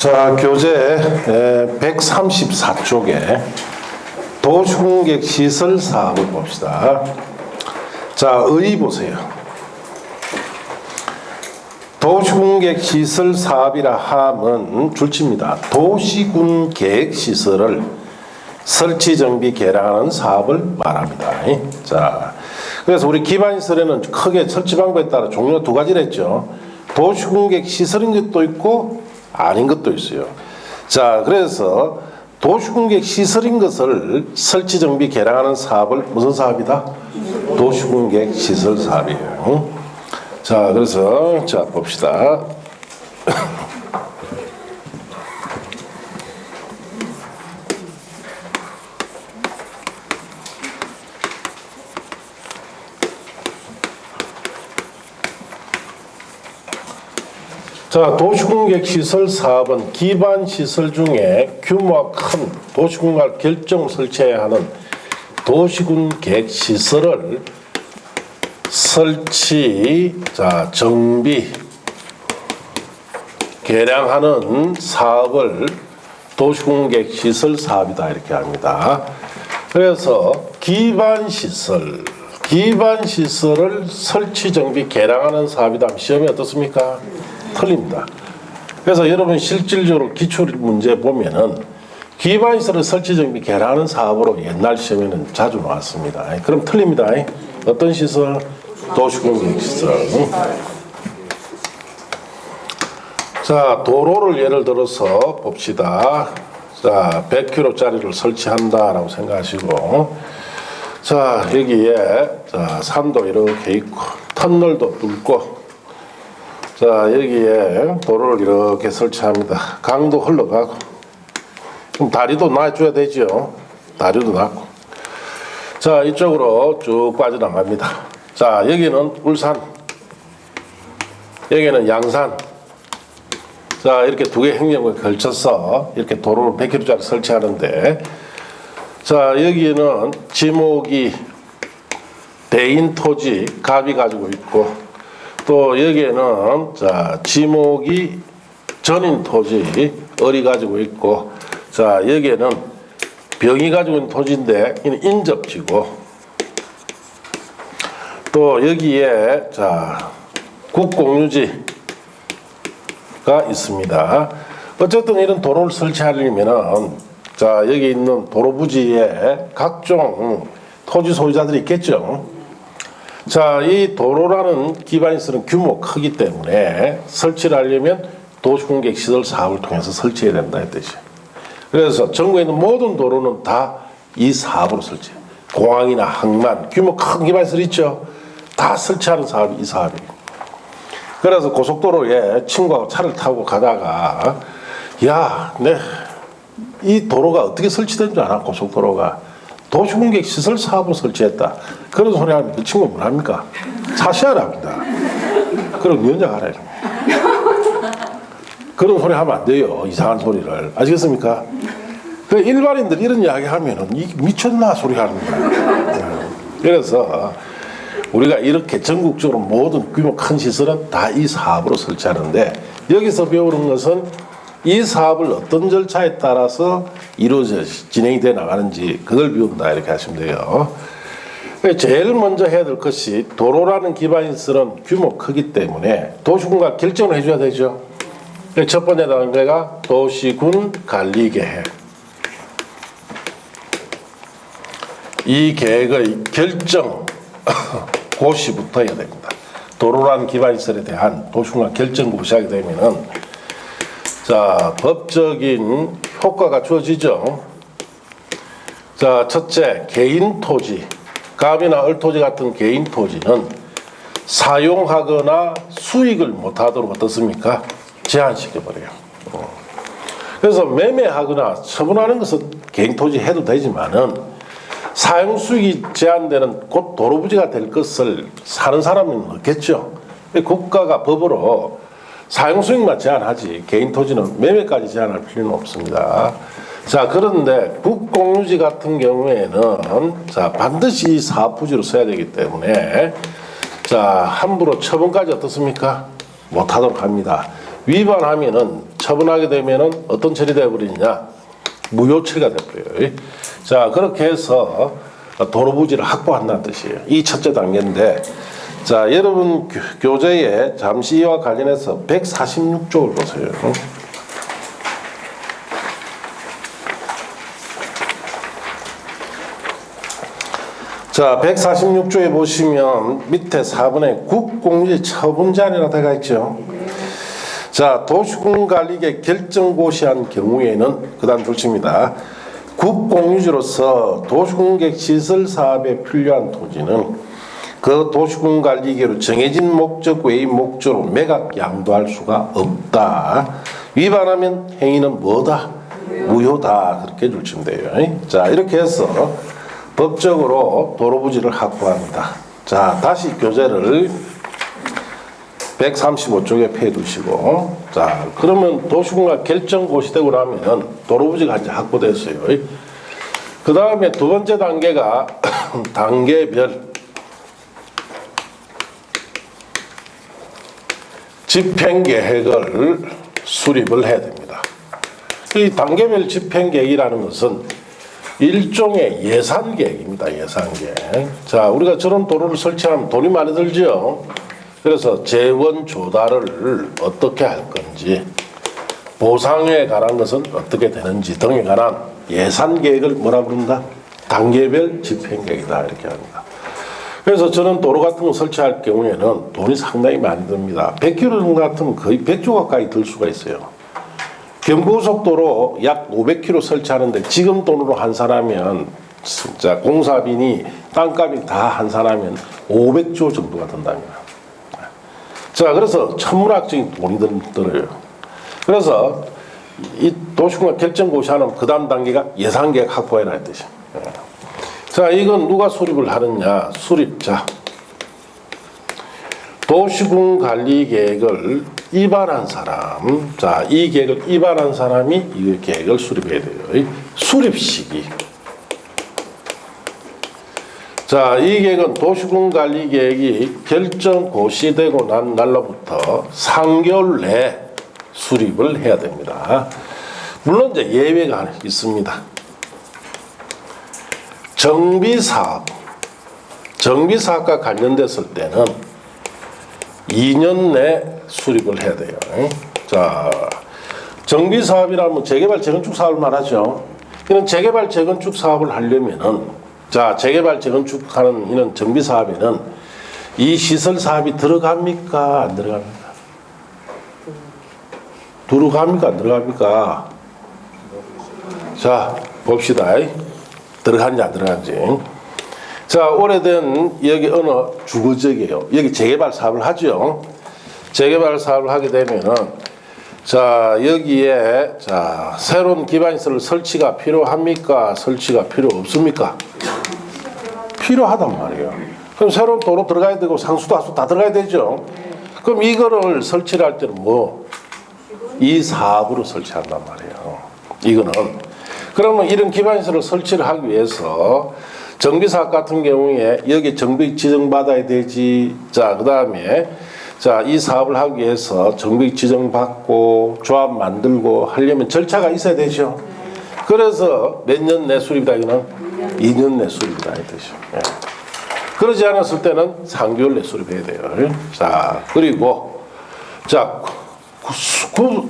자, 교재 134쪽에 도시공객 시설 사업을 봅시다. 자, 의 보세요. 도시공객 시설 사업이라 함은 줄칩니다. 도시군 계획 시설을 설치, 정비, 개량하는 사업을 말합니다. 자, 그래서 우리 기반시설에는 크게 설치 방법에 따라 종류가 두 가지를 했죠. 도시공객 시설인 것도 있고 아닌 것도 있어요. 자, 그래서 도시공객 시설인 것을 설치, 정비, 개량하는 사업을 무슨 사업이다? 도시공객 시설 사업이에요. 자, 그래서 자 봅시다. 자, 도시공객 시설 사업은 기반 시설 중에 규모가 큰 도시군과 결정 설치해야 하는 도시군 계획 시설을 설치, 자, 정비, 개량하는 사업을 도시공객 시설 사업이다 이렇게 합니다. 그래서 기반 시설을 설치, 정비, 개량하는 사업이다. 시험이 어떻습니까? 틀립니다. 그래서 여러분 실질적으로 기출 문제 보면은 기반시설을 설치, 정비, 개량하는 사업으로 옛날 시험에는 자주 나왔습니다. 그럼 틀립니다. 어떤 시설? 도시공객 시설. 자, 도로를 예를 들어서 봅시다. 자, 100km짜리를 설치한다라고 생각하시고, 자, 여기에 자, 산도 이렇게 있고 터널도 뚫고, 자, 여기에 도로를 이렇게 설치합니다. 강도 흘러가고, 그럼 다리도 놔줘야 되죠. 다리도 놔고. 자, 이쪽으로 쭉 빠져나갑니다. 자, 여기는 울산, 여기는 양산. 자, 이렇게 두 개 행정구에 걸쳐서 이렇게 도로를 100km짜리 설치하는데, 자, 여기는 지목이 대인 토지 갑이 가지고 있고, 또 여기에는 자, 지목이 전인 토지 을이 가지고 있고, 자, 여기에는 병이 가지고 있는 토지인데 이는 인접지고, 또 여기에 자, 국공유지가 있습니다. 어쨌든 이런 도로를 설치하려면은 자, 여기 있는 도로 부지에 각종 토지 소유자들이 있겠죠. 자, 이 도로라는 기반시설은 규모 크기 때문에 설치를 하려면 도시공객 시설 사업을 통해서 설치해야 된다 이 뜻이에요. 그래서 전국에 있는 모든 도로는 다 이 사업으로 설치해요. 공항이나 항만, 규모 큰 기반시설 있죠. 다 설치하는 사업이 이 사업이에요. 그래서 고속도로에 친구하고 차를 타고 가다가, 야, 이 도로가 어떻게 설치된 줄 알아? 고속도로가 도시공객 시설 사업으로 설치했다. 그런 소리 하면 그 친구 뭘 합니까? 사시하랍니다. 그럼 연장 하라. 그런 소리 하면 안 돼요. 이상한 소리를. 아시겠습니까? 그 일반인들 이런 이야기 하면은 미쳤나 소리 하는 거예요. 그래서 우리가 이렇게 전국적으로 모든 규모 큰 시설은 다 이 사업으로 설치하는데, 여기서 배우는 것은 이 사업을 어떤 절차에 따라서 이루어져 진행이 돼 나가는지 그걸 배운다 이렇게 하시면 돼요. 제일 먼저 해야 될 것이 도로라는 기반시설은 규모 크기 때문에 도시군과 결정을 해줘야 되죠. 첫 번째 단계가 도시군 관리계획. 이 계획의 결정 고시부터 해야 됩니다. 도로라는 기반시설에 대한 도시군과 결정 고시하게 되면은 자, 법적인 효과가 주어지죠. 자, 첫째, 개인 토지, 갑이나 을토지 같은 개인 토지는 사용하거나 수익을 못하도록 어떻습니까? 제한시켜버려요. 그래서 매매하거나 처분하는 것은 개인 토지 해도 되지만은 사용 수익이 제한되는 곧 도로부지가 될 것을 사는 사람은 없겠죠. 국가가 법으로 사용 수익만 제한하지 개인 토지는 매매까지 제한할 필요는 없습니다. 자, 그런데 국공유지 같은 경우에는 자, 반드시 이 사업 부지로 써야 되기 때문에 자, 함부로 처분까지 어떻습니까? 못하도록 합니다. 위반하면은 처분하게 되면은 어떤 처리 되어버리냐? 무효 처리가 되어버려요. 자, 그렇게 해서 도로 부지를 확보한다는 뜻이에요. 이 첫째 단계인데, 자, 여러분 교재에 잠시 이와 관련해서 146쪽을 보세요. 자, 146조에 보시면 밑에 4번에 국공유지 처분 제한이라고 되어 있죠. 자, 도시군관리계 결정고시한 경우에는 그 다음 줄칩니다. 국공유지로서 도시공객 시설 사업에 필요한 토지는 그 도시군관리계로 정해진 목적 외의 목적으로 매각 양도할 수가 없다. 위반하면 행위는 뭐다? 무효다. 그렇게 줄치면 돼요. 자, 이렇게 해서 법적으로 도로부지를 확보합니다. 자, 다시 교재를 135쪽에 펴 두시고, 자, 그러면 도시군과 결정고시되고 나면 도로부지가 이제 확보됐어요. 그 다음에 두 번째 단계가 단계별 집행계획을 수립을 해야 됩니다. 이 단계별 집행계획이라는 것은 일종의 예산계획입니다. 예산계획. 자, 우리가 저런 도로를 설치하면 돈이 많이 들죠. 그래서 재원 조달을 어떻게 할 건지, 보상에 관한 것은 어떻게 되는지 등에 관한 예산계획을 뭐라 부른다? 단계별 집행계획이다. 이렇게 합니다. 그래서 저는 도로 같은 거 설치할 경우에는 돈이 상당히 많이 듭니다. 100km 정도 같으면 거의 100조 가까이 들 수가 있어요. 경부고속도로 약 500km 설치하는데 지금 돈으로 환산하면 진짜 공사비니 땅값이 다 환산하면 500조 정도가 든답니다. 자, 그래서 천문학적인 돈이 들어요. 그래서 이 도시군과 결정고시하는 그 다음 단계가 예산계획 확보해라 이 뜻이에요. 자, 이건 누가 수립을 하느냐? 수립자. 도시군관리계획을 위반한 사람. 자, 이 계획을 위반한 사람이 이 계획을 수립해야 돼요. 수립시기. 자, 이 계획은 도시군관리계획이 결정고시되고 난 날로부터 3개월 내에 수립을 해야 됩니다. 물론 이제 예외가 있습니다. 정비사업과 관련됐을 때는 2년 내 수립을 해야 돼요. 자, 정비사업이라면 재개발 재건축 사업을 말하죠. 이런 재개발 재건축 사업을 하려면은, 자, 재개발 재건축하는 이런 정비사업에는 이 시설 사업이 들어갑니까? 안 들어갑니까? 들어갑니까? 안 들어갑니까? 자, 봅시다. 들어가는지 안 들어가는지. 자, 오래된 여기 어느 주거지역이에요. 여기 재개발 사업을 하죠. 재개발 사업을 하게 되면은, 자, 여기에, 자, 새로운 기반시설 설치가 필요합니까? 설치가 필요 없습니까? 필요하단 말이에요. 그럼 새로운 도로 들어가야 되고 상수도 하수 다 들어가야 되죠. 그럼 이거를 설치를 할 때는 뭐? 이 사업으로 설치한단 말이에요. 이거는. 그러면 이런 기반시설을 설치를 하기 위해서 정비사업 같은 경우에 여기 정비 지정받아야 되지. 자, 그 다음에 자, 이 사업을 하기 위해서 정비 지정받고 조합 만들고 하려면 절차가 있어야 되죠. 그래서 몇 년 내 수립이다 이거는 2년 내 수립이다 이 뜻이죠. 예. 그러지 않았을 때는 3개월 내 수립해야 돼요. 자, 그리고 자,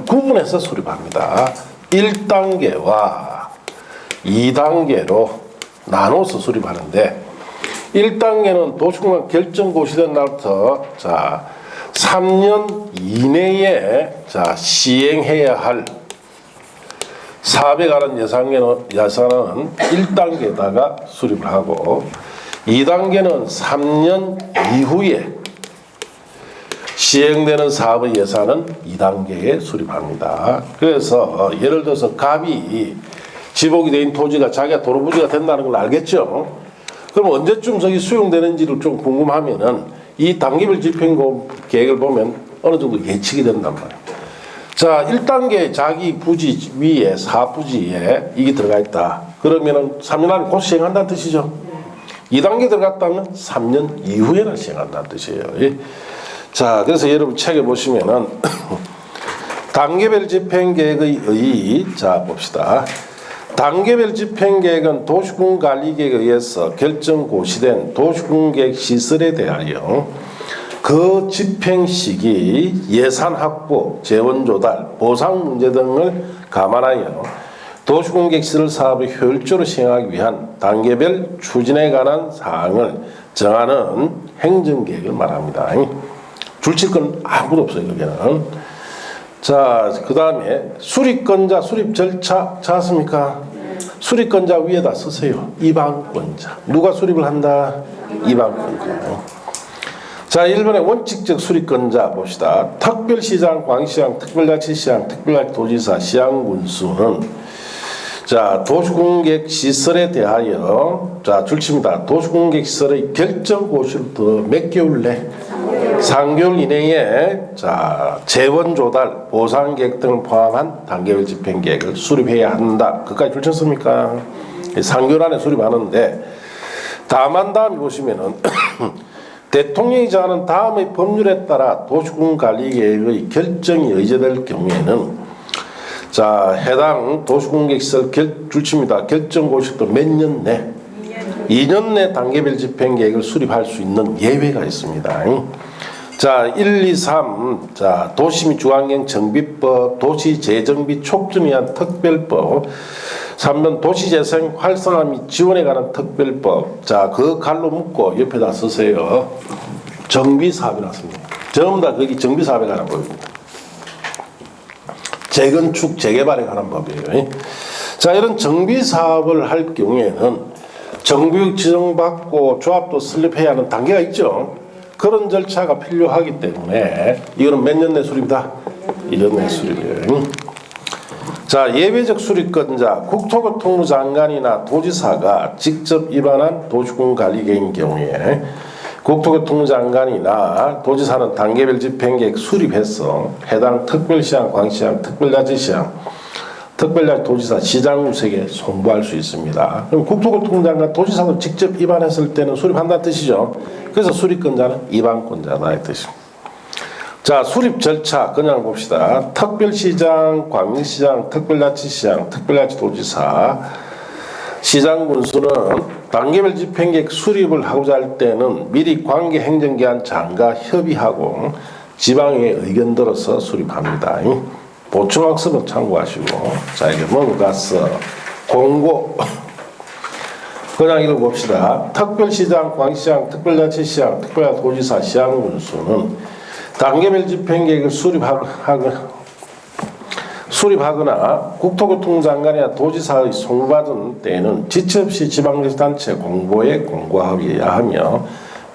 구분해서 수립합니다. 1단계와 2단계로 나눠서 수립하는데, 1단계는 도시군과 결정고시된 날부터 자 3년 이내에 자 시행해야 할 사업에 관한 예산은 1단계에다가 수립을 하고, 2단계는 3년 이후에 시행되는 사업의 예산은 2단계에 수립합니다. 그래서 예를 들어서 갑이 지목이 된 토지가 자기가 도로부지가 된다는 걸 알겠죠. 그럼 언제쯤 저기 수용되는지를 좀 궁금하면은 이 단계별 집행 계획을 보면 어느 정도 예측이 된단 말이에요. 자, 1단계 자기 부지 위에 사부지에 이게 들어가 있다. 그러면은 3년 안에 곧 시행한다는 뜻이죠. 2단계 들어갔다면 3년 이후에는 시행한다는 뜻이에요. 자, 그래서 여러분 책에 보시면은 단계별 집행계획의 의의. 자, 봅시다. 단계별 집행계획은 도시군관리계획에 의해서 결정 고시된 도시군계획 시설에 대하여 그 집행 시기, 예산 확보, 재원 조달, 보상 문제 등을 감안하여 도시공객 시설 사업을 효율적으로 시행하기 위한 단계별 추진에 관한 사항을 정하는 행정계획을 말합니다. 줄칠 건 아무도 없어요, 여기는. 자, 그 다음에 수립권자, 수립 절차 찾았습니까? 수립권자 위에다 쓰세요. 이방권자. 누가 수립을 한다? 이방권자. 자, 1번의 원칙적 수립권자 봅시다. 특별시장, 광시장, 특별자치시장, 특별자치도지사, 시장군수는 자, 도시공객 시설에 대하여 자, 줄칩니다. 도시공객 시설의 결정 고시로부터 몇 개월 내? 3개월 이내에 자, 재원 조달, 보상 계획 등을 포함한 단계별 집행 계획을 수립해야 한다. 그까지 줄쳤습니까? 3개월 안에 수립하는데 다만 다음에 보시면은 대통령이 정하는 다음의 법률에 따라 도시군관리계획의 결정이 의제될 경우에는 자, 해당 도시공객시설 줄칩니다. 결정고시도 몇 년 내? 2년 내 단계별 집행계획을 수립할 수 있는 예외가 있습니다. 자, 1, 2, 3. 자, 도시 및 주환경 정비법, 도시재정비 촉진을 위한 특별법. 3번 도시재생 활성화 및 지원에 관한 특별법. 자, 그 갈로 묶고 옆에다 쓰세요. 정비사업이 났습니다. 전부 다 거기 정비사업에 관한 법입니다. 재건축, 재개발에 관한 법이에요. 자, 이런 정비사업을 할 경우에는 정비국 지정받고 조합도 설립해야 하는 단계가 있죠. 그런 절차가 필요하기 때문에 이거는 몇 년 내 수립이다? 1년 내 수립이에요. 자, 예외적 수립권자, 국토교통부 장관이나 도지사가 직접 입안한 도시군관리계획인 경우에 국토교통부 장관이나 도지사는 단계별 집행계획 수립해서 해당 특별시장, 광시장, 특별자치시장, 특별자치도지사, 시장군에게 송부할 수 있습니다. 그럼 국토교통부 장관, 도지사도 직접 입안했을 때는 수립한다는 뜻이죠. 그래서 수립권자는 입안권자다 이 뜻입니다. 자, 수립 절차 그냥 봅시다. 특별시장, 광시장, 특별자치시장, 특별자치도지사, 시장군수는 단계별 집행계획 수립을 하고자 할 때는 미리 관계 행정기관 장과 협의하고 지방의 의견 들어서 수립합니다. 보충학습은 참고하시고. 자, 이게 넘어가서 공고 그냥 읽어봅시다. 특별시장, 광시장, 특별자치시장, 특별자치도지사, 시장군수는 단계별 집행계획을 수립하거나 국토교통부 장관이나 도지사의 송부받은 때에는 지체 없이 지방자치단체 공보에 공고하여야 하며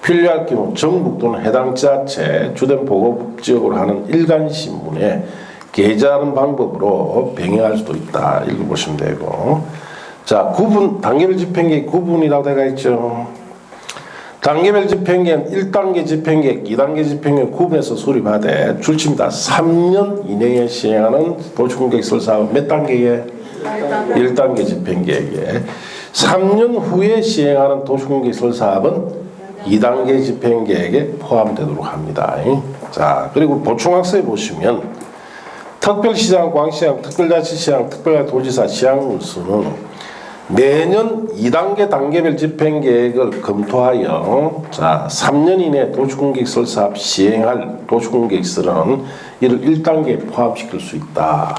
필요할 경우 전국 또는 해당 지자체 주된 보고지역으로 하는 일간신문에 게재하는 방법으로 병행할 수도 있다. 읽어보시면 되고. 자, 단계별 집행계획 구분이라고 되어 있죠. 단계별 집행계획은 1단계 집행계획, 2단계 집행계획 구분해서 수립하되 줄칩니다. 3년 이내에 시행하는 도시공객시설 사업 몇 단계에? 1단계 집행계획에. 3년 후에 시행하는 도시공객시설 사업은 2단계 집행계획에 포함되도록 합니다. 자, 그리고 보충학습에 보시면 특별시장, 광시장, 특별자치시장, 특별자치도지사, 시장군수는 매년 2단계 단계별 집행계획을 검토하여 자, 3년 이내 도시공객시설 사업 시행할 도시공객시설은 이를 1단계에 포함시킬 수 있다.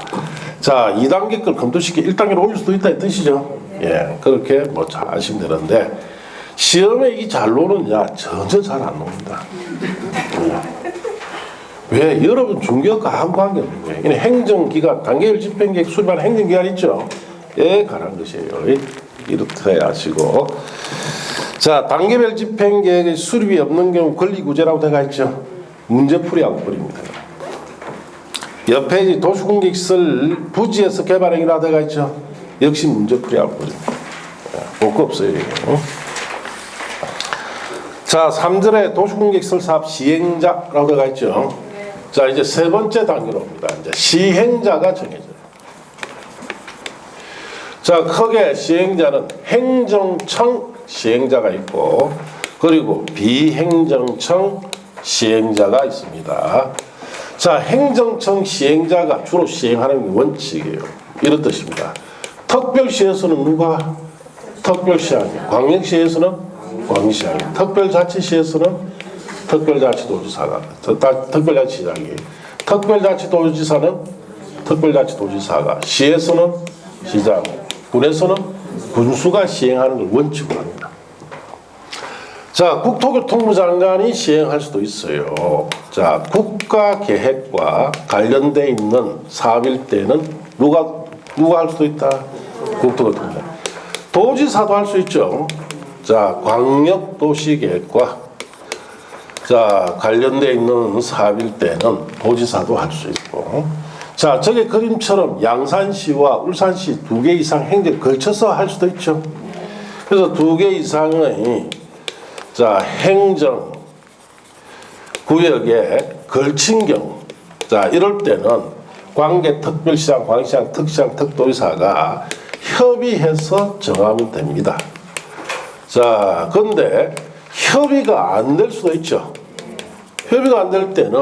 자, 2단계 걸 검토시켜 1단계로 올릴 수도 있다 이 뜻이죠. 예, 그렇게 뭐 잘 아시면 되는데 시험에 이 잘 노느냐 전혀 잘 안 놉니다. 왜? 여러분 중개학과 아무 관계 없는 거예요. 행정기관, 단계별 집행계획 수립하는 행정기관 있죠. 에 관한 것이에요. 이렇게 하시고. 자, 단계별 집행계획의 수립이 없는 경우 권리구제라고 되어 있죠. 문제풀이하고 버립니다. 옆에 도시공객시설 부지에서 개발행위라고 되어 있죠. 역시 문제풀이하고 버립니다. 볼 거 없어요. 자, 3절에 도시공객시설 사업 시행자라고 되어 있죠. 자, 이제 세 번째 단계로 옵니다. 이제 시행자가 정해져요. 자, 크게 시행자는 행정청 시행자가 있고 그리고 비행정청 시행자가 있습니다. 자, 행정청 시행자가 주로 시행하는 게 원칙이에요. 이런 뜻입니다. 특별시에서는 누가? 특별시장이. 광역시에서는 광역시장이. 특별자치시에서는 특별자치도지사가. 특별자치장이. 특별자치도지사는 특별자치도지사가. 시에서는 시장. 군에서는 군수가 시행하는 걸 원칙으로 합니다. 자, 국토교통부 장관이 시행할 수도 있어요. 자, 국가계획과 관련돼 있는 사업일 때는 누가 할 수도 있다? 국토교통부. 도지사도 할 수 있죠. 자, 광역도시계획과 자, 관련돼 있는 사업일 때는 도지사도 할 수 있고. 자, 저게 그림처럼 양산시와 울산시 2개 이상 행정에 걸쳐서 할 수도 있죠. 그래서 2개 이상의 자, 행정 구역에 걸친 경우, 자, 이럴 때는 관계 특별시장, 광시장, 특시장, 특도지사가 협의해서 정하면 됩니다. 자, 근데 협의가 안 될 수도 있죠. 협의가 안 될 때는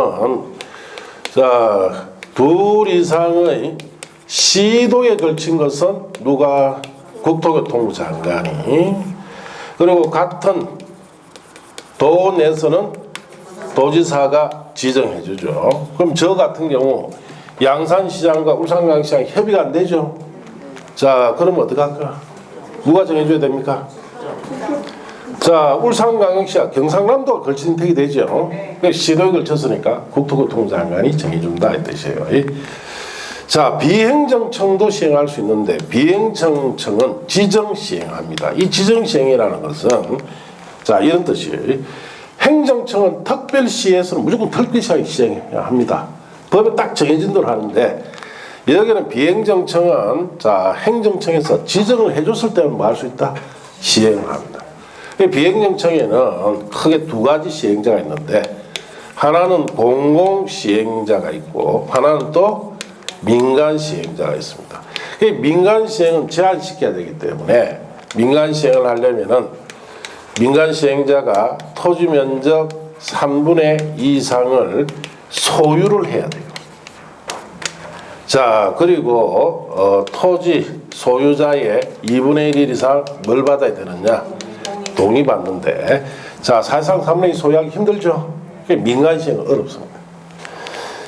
자, 2 이상의 시도에 걸친 것은 누가? 국토교통부 장관이. 그리고 같은 도 내에서는 도지사가 지정해 주죠. 그럼 저 같은 경우 양산시장과 울산광역시장 협의가 안 되죠. 자, 그럼 어떻게 할까? 누가 정해줘야 됩니까? 자, 울산광역시와 경상남도가 걸친 택이 되죠. 시도에 걸쳤으니까 국토교통부 장관이 정해준다 이 뜻이에요. 자, 비행정청도 시행할 수 있는데 비행정청은 지정 시행합니다. 이 지정 시행이라는 것은 자, 이런 뜻이에요. 행정청은 특별시에서는 무조건 특별시장이 시행합니다. 법에 딱 정해진 대로 하는데 여기는 비행정청은 자, 행정청에서 지정을 해줬을 때는 뭐 할 수 있다? 시행을 합니다. 비행정청에는 크게 2가지 시행자가 있는데 하나는 공공시행자가 있고 하나는 또 민간시행자가 있습니다. 민간시행은 제한시켜야 되기 때문에 민간시행을 하려면은 민간시행자가 토지면적 3분의 2 이상을 소유를 해야 돼요. 자, 그리고 토지 소유자의 2분의 1 이상 뭘 받아야 되느냐? 동의받는데 자, 사실상 3분의 2 소유하기 힘들죠. 민간시행은 어렵습니다.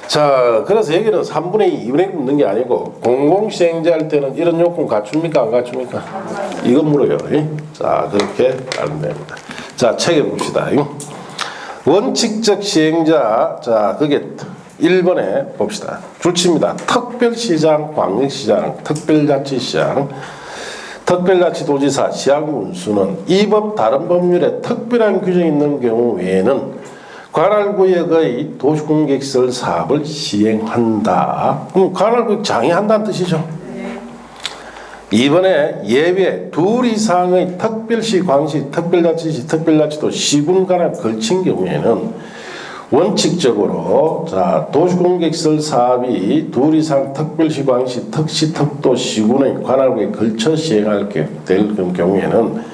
자, 그래서 여기는 3분의 2, 2분의 1 묻는 게 아니고 공공시행자 할 때는 이런 요건 갖춥니까? 안 갖춥니까? 이거 물어요. 자, 그렇게 알면 됩니다. 자, 책에 봅시다. 원칙적 시행자, 자, 그게 1번에 봅시다. 줄칩니다. 특별시장, 광역시장, 특별자치시장, 특별자치도지사, 시장군수는 이 법 다른 법률에 특별한 규정이 있는 경우 외에는 관할구역의 도시공개시설 사업을 시행한다. 그럼 관할구역 장애한다는 뜻이죠. 이번에 예외 2 이상의 특별시, 광시, 특별자치시, 특별자치도 시군 관할 걸친 경우에는 원칙적으로 자, 도시공개시설 사업이 2 이상 특별시, 광시, 특시, 특도, 시군의 관할구역에 걸쳐 시행할 될 경우에는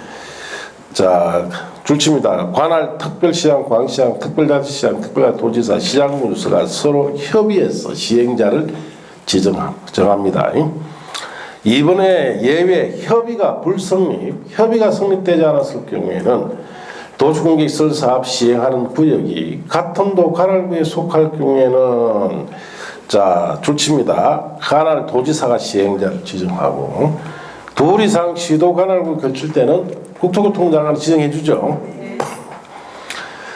자, 줄칩니다. 관할 특별시장, 광시장, 특별자치시장, 특별도지사, 시장군수가 서로 협의해서 시행자를 정합니다. 이번에 예외 협의가 협의가 성립되지 않았을 경우에는 도시공개시설 사업 시행하는 구역이 같은 도 관할구에 속할 경우에는 자, 줄칩니다. 관할 도지사가 시행자를 지정하고 2 이상 시도 관할구 걸칠 때는 국토교통부 장관이 지정해 주죠.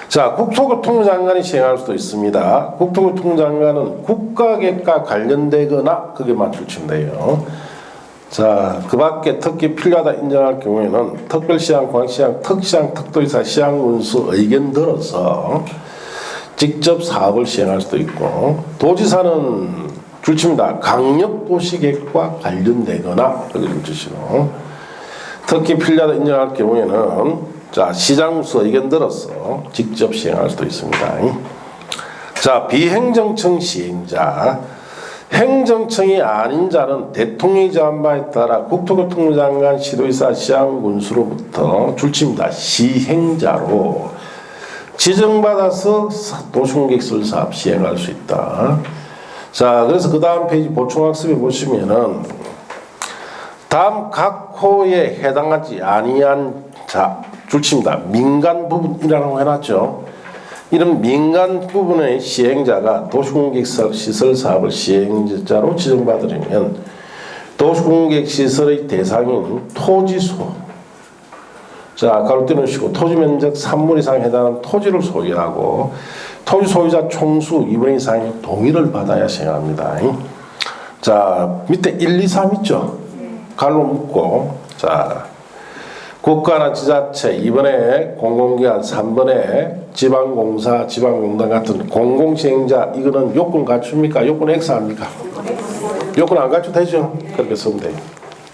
자, 국토교통부 장관이 시행할 수도 있습니다. 국토교통부 장관은 국가계획과 관련되거나 그게 맞출치면 돼요. 자, 그 밖에 특히 필요하다 인정할 경우에는 특별시장, 광시장, 특시장, 특도지사, 시장군수 의견 들어서 직접 사업을 시행할 수도 있고 도지사는 줄칩니다. 강력도시계획과 관련되거나 그게 줄치시고 특히 필요하다 인정할 경우에는 자, 시장군수 의견 들어서 직접 시행할 수도 있습니다. 자, 비행정청 시행자. 행정청이 아닌 자는 대통령이 정한 바에 따라 국토교통부 장관, 시도지사, 시장군수로부터 줄칩니다. 시행자로 지정받아서 도시공객시설 사업 시행할 수 있다. 자, 그래서 그 다음 페이지 보충학습에 보시면은 다음 각 호에 해당하지 아니한 자 줄칩니다. 민간 부분이라고 해놨죠. 이런 민간 부분의 시행자가 도시공객시설 사업을 시행자로 지정받으려면 도시공객시설의 대상인 토지소, 자 가로 띄우시고 토지 면적 3분 이상 해당하는 토지를 소유하고 토지 소유자 총수 2분의 1 이상의 동의를 받아야 시행합니다. 자 밑에 1, 2, 3 있죠. 갈로 묶고 자 국가나 지자체 2번에 공공기관 3번에 지방공사 지방공단 같은 공공시행자 이거는 요건 갖춥니까? 요건 X합니까? 요건 안 갖춰도 되죠. 그렇게 쓰면 돼요.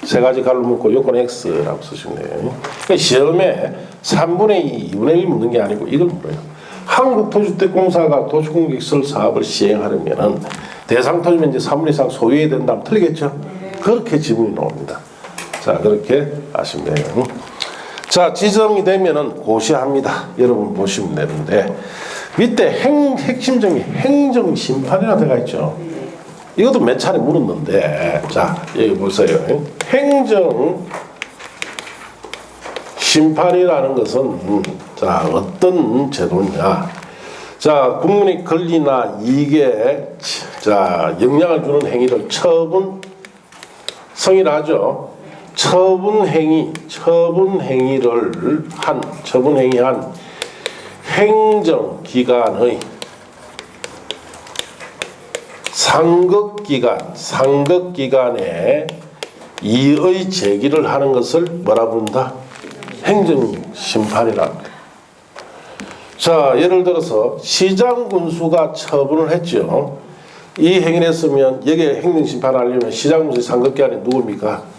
세 가지 갈로 묶고 요건 X라고 쓰시면 돼요. 그러니까 시험에 3분의 2, 2분의 1 묻는 게 아니고 이걸 물어요. 한국토지주택공사가 도시공객시설 사업을 시행하려면 대상 토지 면적 3분 이상 소유해야 된다면 틀리겠죠? 그렇게 지문이 나옵니다. 자, 그렇게 아시면 돼요. 자, 지정이 되면은 고시합니다. 여러분 보시면 되는데 밑에 핵심적인 행정심판이라 들어가 있죠. 이것도 몇 차례 물었는데 자, 여기 보세요. 행정심판이라는 것은 자, 어떤 제도냐. 자, 국민의 권리나 이익에 자, 영향을 주는 행위를 처분성이라죠. 처분행위를 한 행정기관의 상급기관에 이의 제기를 하는 것을 뭐라 부른다? 행정심판이라 합니다. 자, 예를 들어서 시장 군수가 처분을 했죠. 이 행위를 했으면 여기에 행정심판을 하려면 시장 군수의 상급기관이 누굽니까?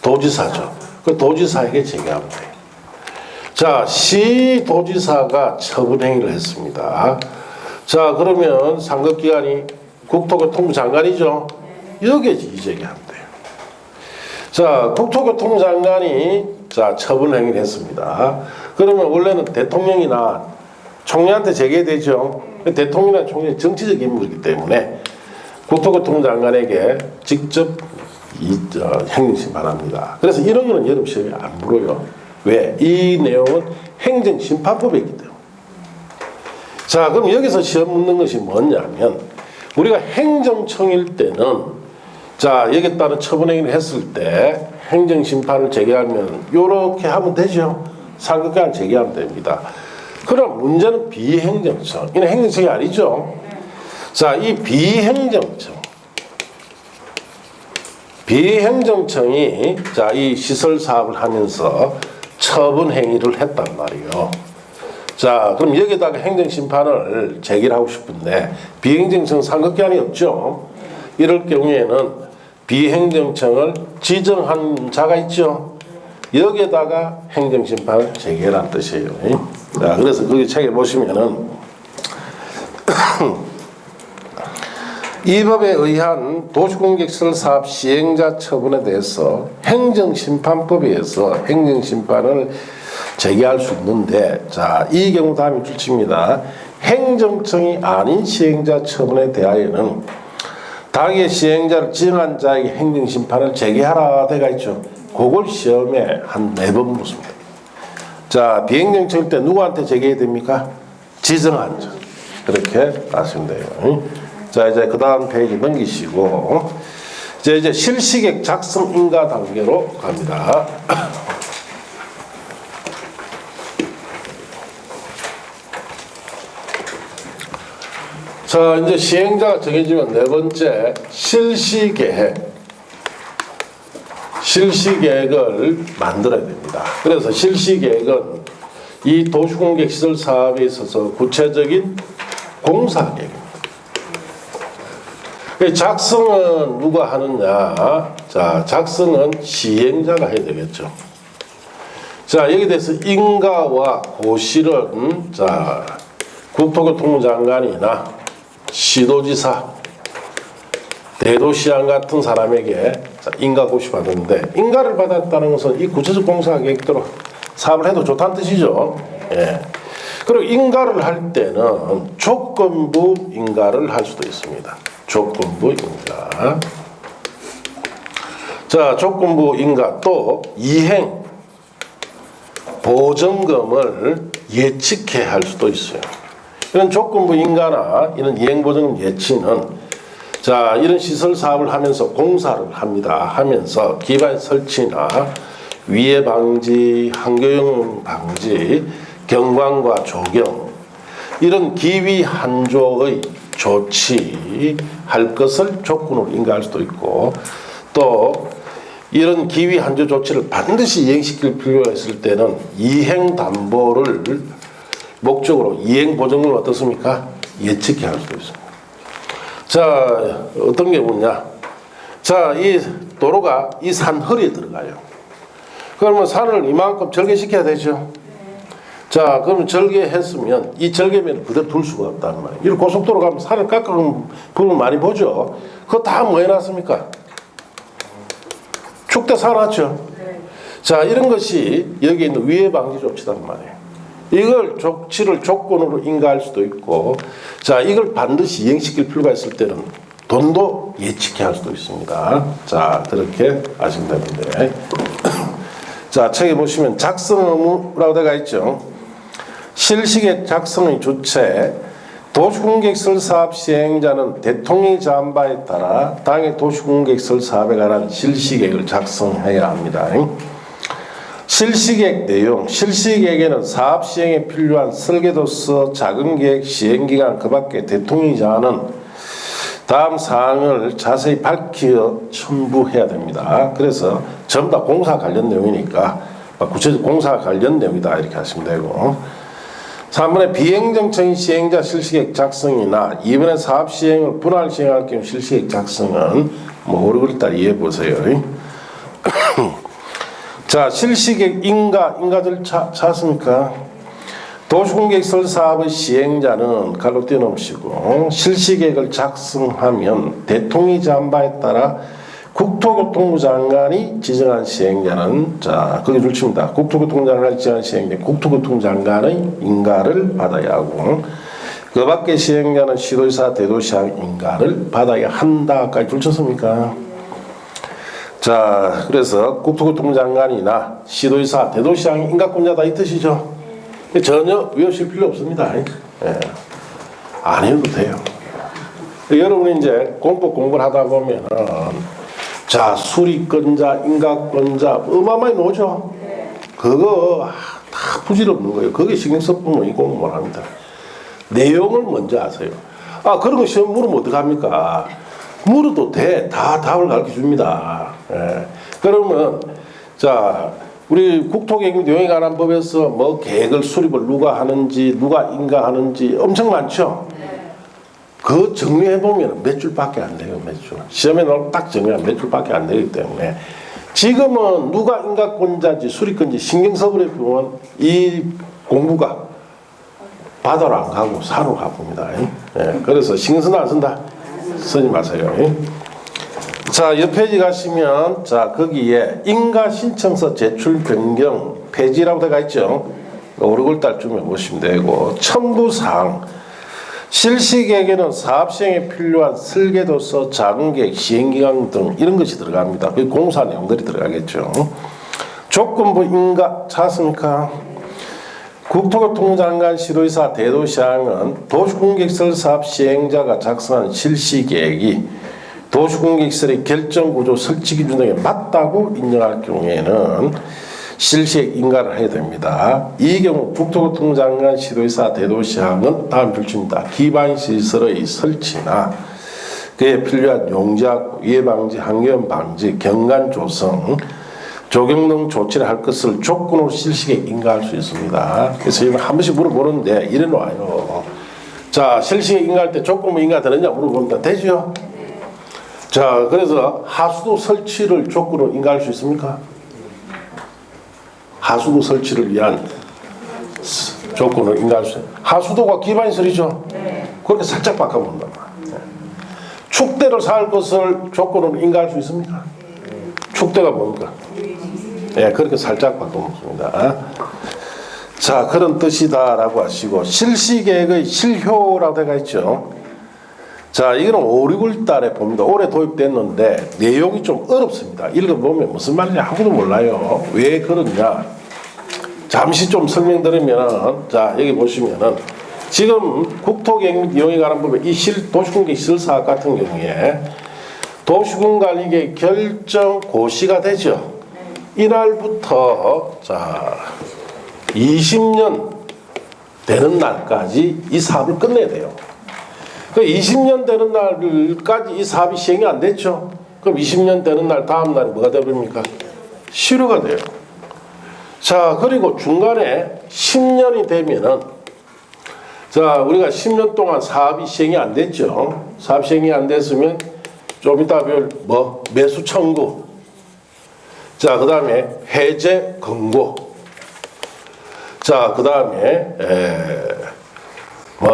도지사죠. 그 도지사에게 제기하면 돼요. 자, 시도지사가 처분행위를 했습니다. 자, 그러면 상급기관이 국토교통부 장관이죠. 여기에 이의제기하면 돼요. 자, 국토교통부 장관이 자, 처분행위를 했습니다. 그러면 원래는 대통령이나 총리한테 제기되죠. 대통령이나 총리는 정치적 인물이기 때문에 국토교통부 장관에게 직접 행정심판합니다. 그래서 이런 거는 여러분 시험에 안 물어요. 왜? 이 내용은 행정심판법에 있기 때문에. 자, 그럼 여기서 시험 묻는 것이 뭐냐면 우리가 행정청일 때는 자, 여기에 따른 처분행위를 했을 때 행정심판을 제기하면 요렇게 하면 되죠. 상급기관 제기하면 됩니다. 그럼 문제는 비행정청. 이는 행정청이 아니죠. 자, 이 비행정청이 자, 이 시설 사업을 하면서 처분 행위를 했단 말이에요. 자, 그럼 여기다가 행정심판을 제기를 하고 싶은데 비행정청 상급기관이 없죠. 이럴 경우에는 비행정청을 지정한 자가 있죠. 여기에다가 행정심판을 제기하라는 뜻이에요. 자, 그래서 거기 책에 보시면은 이 법에 의한 도시공객시설 사업 시행자 처분에 대해서 행정심판법에 의해서 행정심판을 제기할 수 있는데 자, 이 경우 다음에 줄칩니다. 행정청이 아닌 시행자 처분에 대하여는 당의 시행자를 지정한 자에게 행정심판을 제기하라 되가 있죠. 그걸 시험에 한 4번 묻습니다. 자, 비행정청일 때 누구한테 제기해야 됩니까? 지정한 자. 그렇게 아시면 돼요. 자, 이제 그 다음 페이지 넘기시고 이제 실시계획 작성 인가 단계로 갑니다. 자, 이제 시행자가 정해지면 네 번째 실시계획을 만들어야 됩니다. 그래서 실시계획은 이 도시공객시설 사업에 있어서 구체적인 공사계획입니다. 작성은 누가 하느냐? 자, 작성은 시행자가 해야 되겠죠. 자, 여기 대해서 인가와 고시는 자, 국토교통부 장관이나 시도지사, 대도시장 같은 사람에게 인가 고시 받았는데 인가를 받았다는 것은 이 구체적 공사 계획대로 사업을 해도 좋다는 뜻이죠. 예. 그리고 인가를 할 때는 조건부 인가를 할 수도 있습니다. 조건부 인가. 자, 조건부 인가 또 이행 보증금을 예측해 할 수도 있어요. 이런 조건부 인가나 이런 이행 보증금 예치는 자, 이런 시설 사업을 하면서 공사를 합니다. 하면서 기반 설치나 위해 방지, 환경오염 방지, 경관과 조경 이런 기위 한조의 조치할 것을 조건으로 인가할 수도 있고 또 이런 기위 한조 조치를 반드시 이행시킬 필요가 있을 때는 이행 담보를 목적으로 이행 보증을 어떻습니까? 예측해 할 수도 있습니다. 자, 어떤 게 뭐냐? 자, 이 도로가 이 산 허리에 들어가요. 그러면 산을 이만큼 절개시켜야 되죠. 자, 그러면 절개했으면 이 절개면을 그대로 둘 수가 없단 말이에요. 이 고속도로 가면 산을 깎아놓은 부분 많이 보죠. 그거 다 뭐 해놨습니까? 축대 사놨죠. 자, 이런 것이 여기 있는 위해 방지 조치단 말이에요. 이걸 조치를 조건으로 인가할 수도 있고, 자, 이걸 반드시 이행시킬 필요가 있을 때는 돈도 예측해 할 수도 있습니다. 자, 그렇게 아시면 되는데. 자, 책에 보시면 작성 의무라고 되어 있죠. 실시계획 작성의 주체, 도시공객설 사업 시행자는 대통령이 정한 바에 따라 당의 도시공객설 사업에 관한 실시계획을 작성해야 합니다. 실시계획 내용, 실시계획에는 사업 시행에 필요한 설계도서, 자금계획, 시행기간, 그 밖에 대통령이 정하는 다음 사항을 자세히 밝혀 첨부해야 됩니다. 그래서 전부 다 공사 관련 내용이니까 구체적 공사 관련 내용이다 이렇게 하시면 되고, 3번에 비행정청인 시행자 실시계획 작성이나 2번에 사업 시행을 분할 시행할 경우 실시계획 작성은 뭐 오르글다 이해해 보세요. 자, 실시계획 인가 절차 찾습니까? 도시공객설 사업의 시행자는 갈로 띄워놓으시고 실시계획을 작성하면 대통령이 정한 바에 따라 국토교통부 장관이 지정한 시행자는 자, 거기 줄칩니다. 국토교통부 장관이 지정한 시행자, 국토교통부 장관의 인가를 받아야 하고 그 밖에 시행자는 시도지사, 대도시장 인가를 받아야 한다까지 줄쳤습니까? 자, 그래서 국토교통부 장관이나 시도지사, 대도시장 인가권자다 이 뜻이죠. 전혀 외우실 필요 없습니다. 예. 안 해도 돼요. 여러분이 이제 공법 공부를 하다 보면 자, 수리권자, 인가권자 어마어마히 나오죠. 그거 다 부질없는 거예요. 그게 신경 써보면 이 공부 못 합니다. 내용을 먼저 아세요. 아, 그런 거 시험 물으면 어떡합니까? 물어도 돼. 다 답을 가르쳐 줍니다. 예. 그러면 자, 우리 국토계획 내용에 관한 법에서 뭐 계획을 수립을 누가 하는지 누가 인가하는지 엄청 많죠. 그 정리해보면 몇 줄밖에 안 돼요. 몇 줄. 시험에 나오면 딱 정리하면 몇 줄밖에 안 되기 때문에 지금은 누가 인가권자인지 수리권인지 신경 써버리면 이 공부가 바다로 안 가고 산으로 가봅니다. 예. 그래서 신경 쓴다 안 쓴다? 쓰지 마세요. 자, 옆 페이지 가시면 자, 거기에 인가 신청서 제출 변경 폐지라고 되어 있죠. 5, 6월달쯤에 보시면 되고, 첨부사항 실시계획에는 사업 시행에 필요한 설계도서, 자금계획, 시행기간 등 이런 것이 들어갑니다. 그 공사 내용들이 들어가겠죠. 조건부 인가 찾았습니까? 국토교통부 장관, 시도지사, 대도시장은 도시공객설 사업 시행자가 작성한 실시계획이 도시공객설의 결정구조 설치 기준 등에 맞다고 인정할 경우에는 실시계획 인가를 해야 됩니다. 이 경우 국토교통부 장관, 시도지사, 대도시장은 다음 줄칩니다. 기반시설의 설치나 그에 필요한 용적, 위해방지, 환경오염 방지, 경관 조성, 조경 등 조치를 할 것을 조건으로 실시계획 인가할 수 있습니다. 그래서 한 번씩 물어보는데 이래 놓아요. 자, 실시계획 인가할 때 조건부 인가 되느냐 물어봅니다. 되죠? 자, 그래서 하수도 설치를 조건으로 인가할 수 있습니까? 하수도 설치를 위한 조건으로 인가할 수 있습니다. 하수도가 기반시설이죠? 그렇게 살짝 바꿔본다. 축대를 살 것을 조건으로 인가할 수 있습니까? 축대가 뭡니까? 예, 그렇게 살짝 바꿔먹습니다. 자, 그런 뜻이다라고 하시고, 실시계획의 실효라고 되어 있죠. 자, 이거는 5, 6월 달에 봅니다. 올해 도입됐는데 내용이 좀 어렵습니다. 읽어보면 무슨 말인지 아무도 몰라요. 왜 그러냐? 잠시 좀 설명드리면, 자, 여기 보시면은 지금 국토계획 및 이용에 관한 부분, 이 도시군계 시설사업 같은 경우에 도시군관리계획 결정 고시가 되죠. 이날부터 자 20년 되는 날까지 이 사업을 끝내야 돼요. 그 20년 되는 날까지 이 사업이 시행이 안 됐죠. 그럼 20년 되는 날 다음 날이 뭐가 되버립니까? 실효가 돼요. 자, 그리고 중간에 10년이 되면은, 자, 우리가 10년 동안 사업이 시행이 안 됐죠. 사업 시행이 안 됐으면 좀 이따 별 매수 청구. 자, 그 다음에 해제 권고. 자, 그 다음에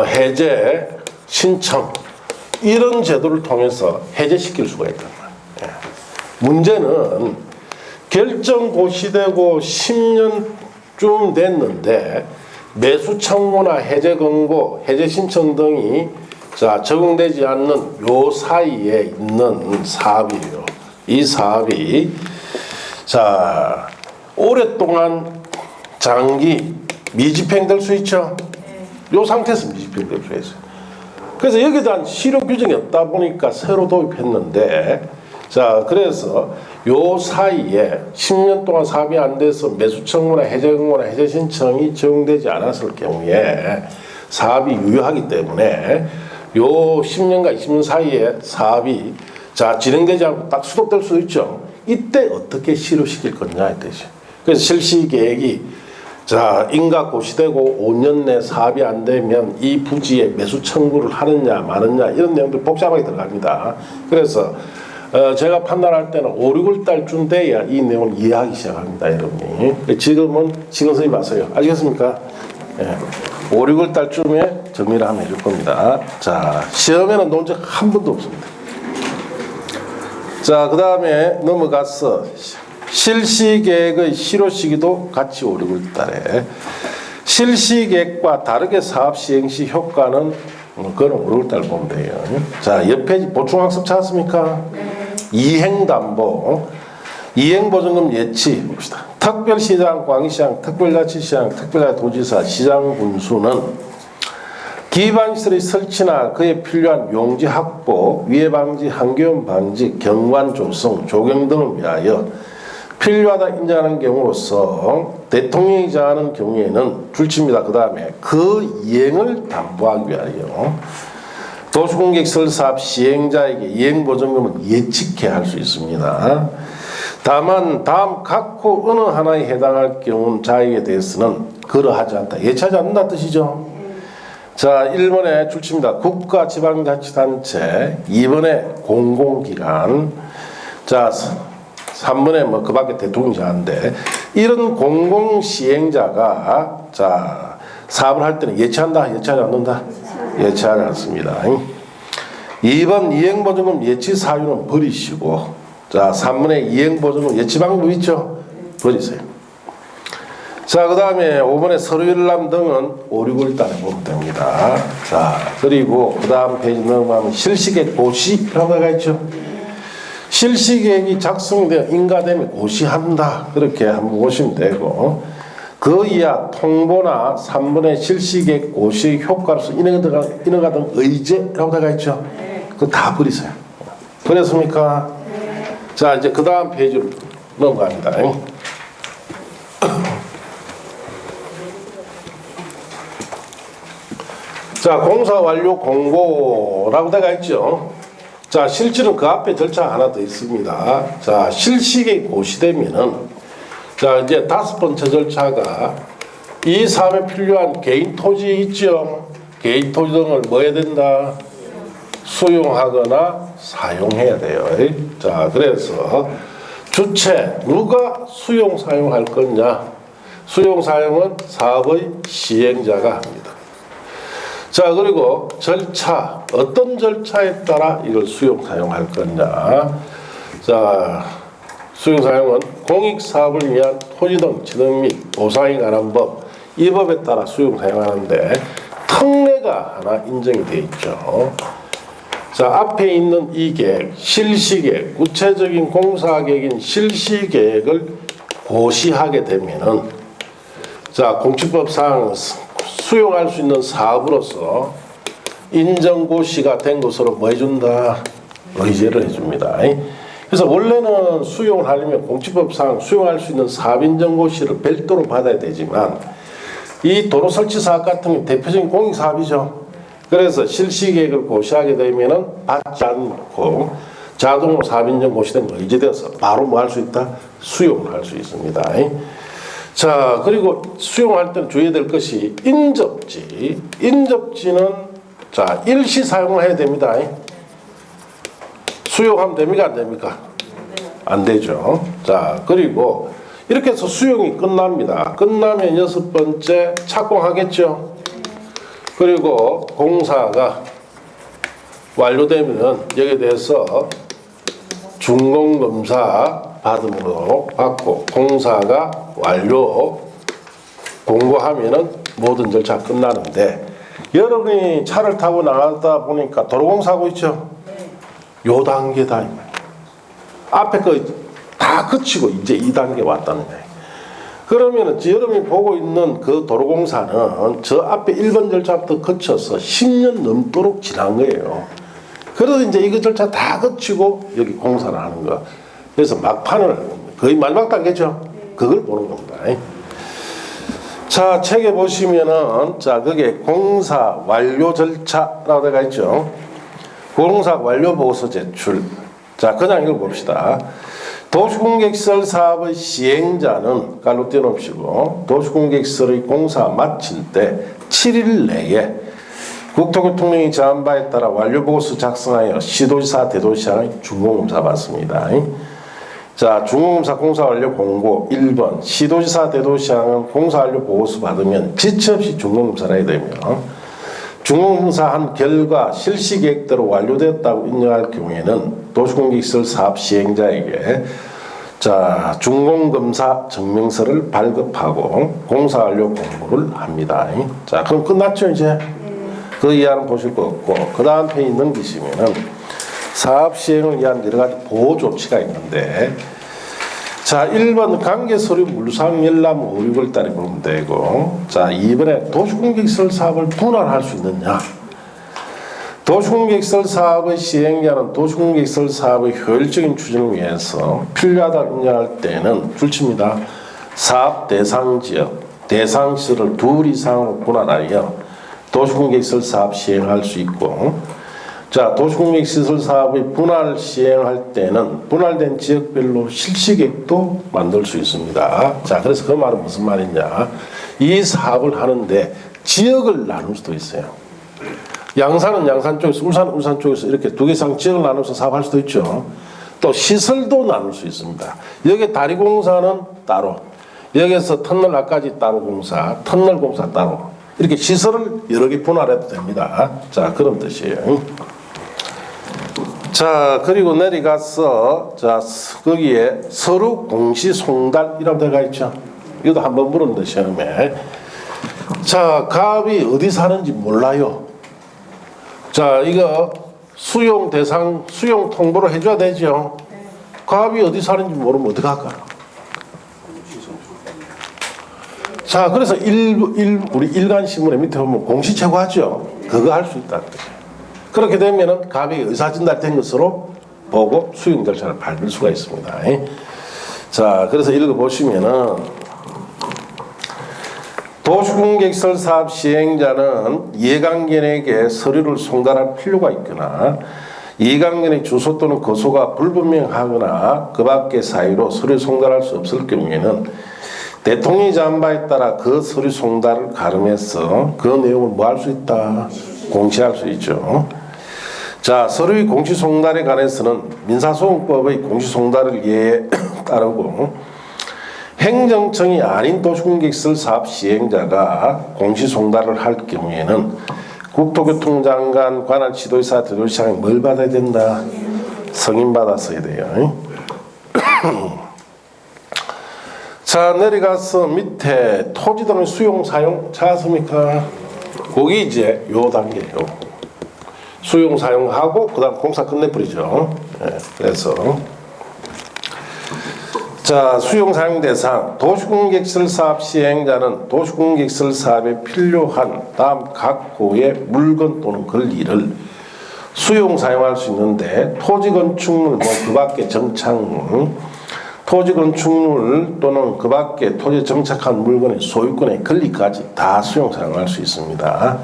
해제 신청. 이런 제도를 통해서 해제시킬 수가 있단 말이에요. 문제는 결정 고시되고 10년쯤 됐는데 매수 청구나 해제 권고, 해제 신청 등이 자 적용되지 않는 요 사이에 있는 사업이에요. 이 사업이 자 오랫동안 장기 미집행될 수 있죠. 요 상태에서 미집행될 수 있어요. 그래서 여기에 대한 실효 규정이 없다 보니까 새로 도입했는데, 자 그래서 요 사이에 10년 동안 사업이 안 돼서 매수 청구나 해제 권고나 해제 신청이 적용되지 않았을 경우에 사업이 유효하기 때문에 요 10년과 20년 사이에 사업이 자 진행되지 않고 딱 수독될 수 있죠. 이때 어떻게 실효시킬 거냐 이 뜻이에요. 그래서 실시 계획이 자 인가 고시되고 5년 내 사업이 안 되면 이 부지에 매수 청구를 하느냐 마느냐 이런 내용들 복잡하게 들어갑니다. 그래서 제가 판단할 때는 5, 6월 달쯤 돼야 이 내용을 이해하기 시작합니다, 여러분이. 지금은 신경 쓰지 마세요. 아시겠습니까? 예. 5, 6월 달쯤에 정리를 한번 해줄 겁니다. 자, 시험에는 논 적 한 번도 없습니다. 자, 그 다음에 넘어가서 실시계획의 실효 시기도 같이 5, 6월 달에 실시계획과 다르게 사업 시행 시 효과는 그건 5, 6월 달 보면 돼요. 자, 옆에 보충학습 찾았습니까? 이행담보, 이행보증금 예치 봅시다. 특별시장, 광시장, 특별자치시장, 특별자치도지사, 시장 군수는 기반시설의 설치나 그에 필요한 용지 확보, 위해 방지, 한교원 방지, 경관 조성, 조경 등을 위하여 필요하다 인정하는 경우로서 대통령이 정하는 경우에는 줄칩니다. 그 다음에 그 이행을 담보하기 위하여 도시공개시설사업 시행자에게 이행보증금을 예측해야 할 수 있습니다. 다만 다음 각호 어느 하나에 해당할 경우 자에게 대해서는 그러하지 않다. 예치하지 않는다 뜻이죠. 자, 1번에 줄칩니다. 국가지방자치단체, 2번에 공공기관, 자 3번에 그 밖에 대통령이 하는데 이런 공공시행자가 자 사업을 할 때는 예치한다, 예치하지 않는다? 예치하지 않습니다. 2번 이행보증금 예치 사유는 버리시고, 자 3번에 이행보증금 예치 방법 있죠? 버리세요. 자, 그 다음에 5번에 서류일람 등은 5, 6월 달에 보면 됩니다. 자, 그리고 그 다음 페이지 넘어가면 실시계획 고시라고 되어 있죠? 실시계획이 작성되어 인가되면 고시한다. 그렇게 한번 보시면 되고, 그 이하 통보나 3번의 실시계획 고시의 효과로서 인허가등 의제라고 되어 있죠? 그거 다 버리세요. 버렸습니까? 자, 이제 그 다음 페이지로 넘어갑니다. 자, 공사 완료 공고라고 되어 있죠. 자, 실질은 그 앞에 절차가 하나 더 있습니다. 자, 실시계획 고시되면은 자, 이제 5번째 절차가 이 사업에 필요한 개인 토지 있죠. 개인 토지 등을 뭐 해야 된다? 수용하거나 사용해야 돼요. 자, 그래서 주체 누가 수용 사용할 거냐? 수용 사용은 사업의 시행자가 합니다. 자, 그리고 절차, 어떤 절차에 따라 이걸 수용 사용할 거냐? 자, 수용 사용은 공익사업을 위한 토지 등 지능 및 보상에 관한 법, 이 법에 따라 수용 사용하는데 특례가 하나 인정이 되어 있죠. 자, 앞에 있는 이 계획, 실시계획, 구체적인 공사계획인 실시계획을 고시하게 되면은 자, 공직법상 수용할 수 있는 사업으로서 인정고시가 된 것으로 뭐 해준다? 의제를 해줍니다. 그래서 원래는 수용을 하려면 공직법상 수용할 수 있는 사업인정고시를 별도로 받아야 되지만 이 도로 설치 사업 같은 게 대표적인 공익사업이죠. 그래서 실시계획을 고시하게 되면은 받지 않고 자동으로 사업인정고시된 거 의제되어서 바로 뭐 할 수 있다? 수용을 할 수 있습니다. 자, 그리고 수용할 때는 주의해야 될 것이 인접지. 인접지는 자, 일시 사용을 해야 됩니다. 수용하면 됩니까? 안 됩니까? 안 되죠. 자, 그리고 이렇게 해서 수용이 끝납니다. 끝나면 여섯 번째 착공하겠죠. 그리고 공사가 완료되면 여기에 대해서 준공검사 받음으로 받고 공사가 완료 공고하면은 모든 절차 끝나는데 여러분이 차를 타고 나가다 보니까 도로공사하고 있죠. 요 단계다. 앞에 거 다 그치고 이제 2단계 왔다는 거예요. 그러면은 여러분이 보고 있는 그 도로공사는 저 앞에 1번 절차부터 거쳐서 10년 넘도록 지난 거예요. 그래서 이제 이거 절차 다 거치고 여기 공사를 하는 거. 그래서 막판을 거의 마지막 단계죠. 그걸 보는 겁니다. 자, 책에 보시면은 자, 그게 공사 완료 절차라고 되어 있죠. 공사 완료 보고서 제출. 자, 그냥 읽어봅시다. 도시공객시설 사업의 시행자는 깔로 띄워놓으시고 도시공객시설의 공사 마칠 때 7일 내에 국토교통령이 정한 바에 따라 완료보고서 작성하여 시도지사 대도시장의 준공검사 받습니다. 자, 준공검사 공사 완료 공고 1번 시도지사 대도시장은 공사 완료 보고서 받으면 지체 없이 준공검사를 해야 되며 준공검사한 결과 실시계획대로 완료되었다고 인정할 경우에는 도시공객시설 사업 시행자에게 자, 준공검사 증명서를 발급하고 공사 완료 공고를 합니다. 자, 그럼 끝났죠 이제? 그 이하는 보실 거 없고 그 다음 페이지 넘기시면은 사업 시행을 위한 여러 가지 보호 조치가 있는데 자, 1번 관계서류 물상 열람 5, 6월 달에 보면 되고 자, 2번에 도시공객시설 사업을 분할할 수 있느냐 도시공객시설 사업의 시행자는 도시공객시설 사업의 효율적인 추진을 위해서 필요하다고 인정할 때는 줄칩니다. 사업 대상 지역, 대상 시설을 2 이상으로 분할하여 도시공객시설 사업 시행할 수 있고 자, 도시공객시설 사업의 분할 시행할 때는 분할된 지역별로 실시계획도 만들 수 있습니다. 자, 그래서 그 말은 무슨 말이냐 이 사업을 하는데 지역을 나눌 수도 있어요. 양산은 양산 쪽에서 울산은 울산 쪽에서 이렇게 2개 이상 지역을 나눠서 사업할 수도 있죠. 또 시설도 나눌 수 있습니다. 여기 다리공사는 따로 여기에서 터널까지 따로 공사 터널 공사 따로 이렇게 시설을 여러 개 분할해도 됩니다. 자, 그런 뜻이에요. 자, 그리고 내려가서 자, 거기에 서류 공시 송달이라고 되어 있죠. 이것도 한번 물었는데 시험에 자, 갑이 어디 사는지 몰라요. 자, 이거 수용 대상 수용 통보를 해줘야 되죠. 갑이 어디 사는지 모르면 어떡할까요? 자, 그래서 우리 일간신문에 밑에 보면 공시최고하죠. 그거 할 수 있다는 거죠. 그렇게 되면은 갑이 의사진달된 것으로 보고 수용 절차를 밟을 수가 있습니다. 자, 그래서 읽어보시면은 도시공객시설 사업 시행자는 이해관계인에게 서류를 송달할 필요가 있거나 이해관계인의 주소 또는 거소가 불분명하거나 그 밖의 사유로 서류 송달할 수 없을 경우에는 대통령이 정한 바에 따라 그 서류 송달을 가름해서 그 내용을 뭐 할 수 있다? 공시할 수 있죠. 자, 서류의 공시 송달에 관해서는 민사소송법의 공시 송달을 예에 따르고 행정청이 아닌 도시공객시설 사업 시행자가 공시 송달을 할 경우에는 국토교통장관, 관할 지도지사, 대도시장이 뭘 받아야 된다? 승인 받았어야 돼요. 자, 내려가서 밑에 토지 등의 수용 사용 찾았습니까? 거기 이제 요 단계예요. 수용 사용하고 그다음 공사 끝내버리죠. 예, 그래서 자, 수용 사용 대상 도시공개시설 사업 시행자는 도시공개시설 사업에 필요한 다음 각 호의 물건 또는 권리를 수용 사용할 수 있는데 토지 건축물 그 밖에 정착물 토지 건축물 또는 그 밖에 토지에 정착한 물건의 소유권의 권리까지 다 수용 사용할 수 있습니다.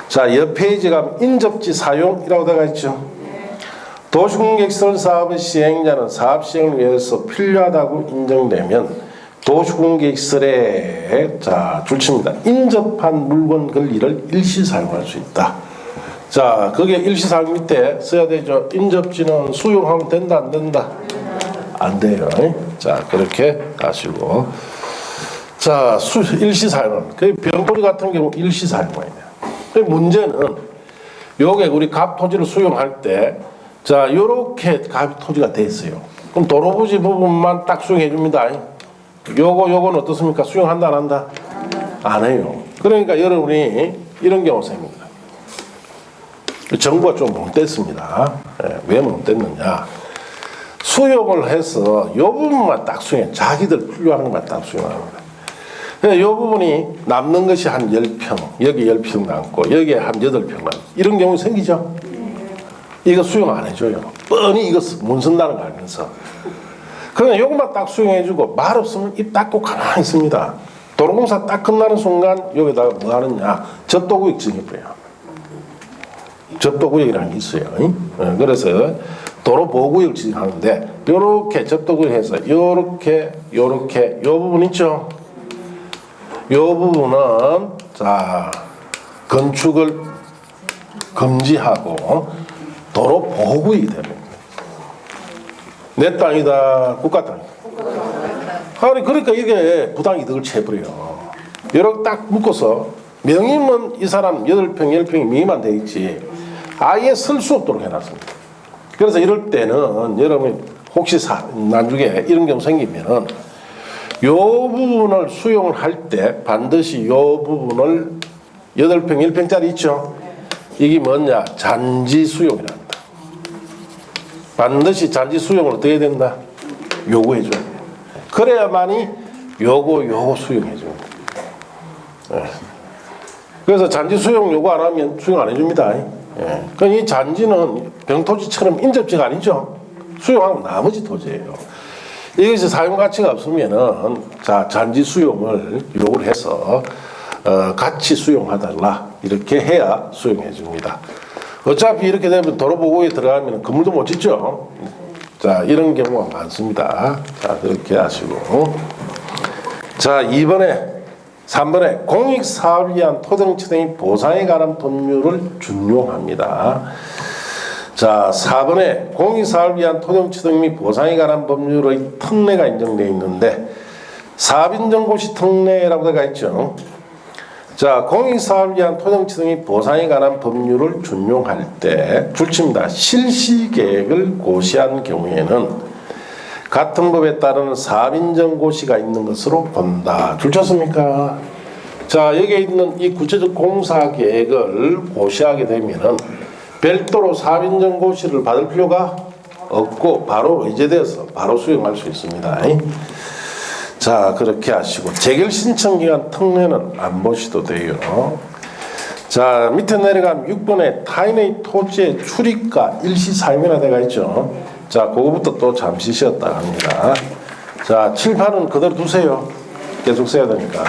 자, 옆 페이지가 인접지 사용이라고 되어 있죠. 도시공개시설 사업의 시행자는 사업 시행을 위해서 필요하다고 인정되면 도시공개시설에 자, 줄칩니다. 인접한 물건 권리를 일시 사용할 수 있다. 자, 그게 일시 사용 밑에 써야 되죠. 인접지는 수용하면 된다, 안 된다? 안 돼요. 자, 그렇게 가시고. 자, 일시 사용. 그 병토지 같은 경우 일시 사용해야 돼요. 문제는 요게 우리 갑 토지를 수용할 때 자, 요렇게 갑 토지가 돼 있어요. 그럼 도로부지 부분만 딱 수용해 줍니다. 요거는 어떻습니까? 수용한다, 안 한다? 안 해요. 그러니까 여러분이 이런 경우 생깁니다. 정부가 좀 못됐습니다. 왜 못됐느냐? 수용을 해서 요 부분만 딱 수용해. 자기들 필요한 것만 딱 수용합니다. 요 부분이 남는 것이 한 10평, 여기 10평 남고 여기에 한 8평 남고 이런 경우 생기죠? 이거 수용 안 해줘요. 뻔히 이거 못 쓴다는 거 알면서. 그러면 요것만 딱 수용해주고 말 없으면 입 닫고 가만히 있습니다. 도로공사 딱 끝나는 순간 여기다가 뭐 하느냐? 접도구역 정해버려요. 접도구역이라는 게 있어요. 그래서 도로보호구역 지정하는데 요렇게 접도구역에서 요렇게 요 부분 있죠? 요 부분은 자, 건축을 금지하고 도로보호구역이 됩니다. 내 땅이다, 국가 땅이다. 아니, 그러니까 이게 부당이득을 채버려요. 이렇게 딱 묶어서 명의는 이 사람 8평, 10평이 명의만 돼 있지 아예 쓸 수 없도록 해놨습니다. 그래서 이럴 때는 여러분이 혹시 나중에 이런 경우 생기면은 요 부분을 수용을 할 때 반드시 요 부분을 8평, 1평짜리 있죠? 이게 뭐냐? 잔지 수용이란다. 반드시 잔지 수용을 어떻게 해야 된다? 요구해줘야 돼. 그래야만이 요거 수용해줍니다. 예. 그래서 잔지 수용 요구 안 하면 수용 안 해줍니다. 예. 그러니까 이 잔지는 병토지처럼 인접지가 아니죠. 수용하면 나머지 토지예요. 이것이 사용 가치가 없으면은 자, 잔지 수용을 요구를 해서 같이 수용하달라 이렇게 해야 수용해 줍니다. 어차피 이렇게 되면 도로보호에 들어가면 건물도 못 짓죠. 자, 이런 경우가 많습니다. 자, 그렇게 하시고. 자, 3번에 공익사업을 위한 토지정치 등의 보상에 관한 법률을 준용합니다. 자, 4번에 공익사업을 위한 토지정치 등 및 보상에 관한 법률의 특례가 인정되어 있는데 사업인정고시 특례라고 되어 있죠. 자, 공익사업을 위한 토지정치 등의 보상에 관한 법률을 준용할 때 줄칩니다. 실시계획을 고시한 경우에는 같은 법에 따르는 사업인정고시가 있는 것으로 본다. 줄쳤습니까? 자, 여기에 있는 이 구체적 공사계획을 고시하게 되면은 별도로 사업인정고시를 받을 필요가 없고 바로 의제되어서 바로 수용할 수 있습니다. 자, 그렇게 하시고 재결 신청 기간 특례는 안 보셔도 돼요. 자, 밑에 내려가면 6번에 타인의 토지의 출입과 일시 사용이라 되어 있죠. 자, 그거부터 또 잠시 쉬었다 합니다. 자, 7, 8은 그대로 두세요. 계속 써야 되니까.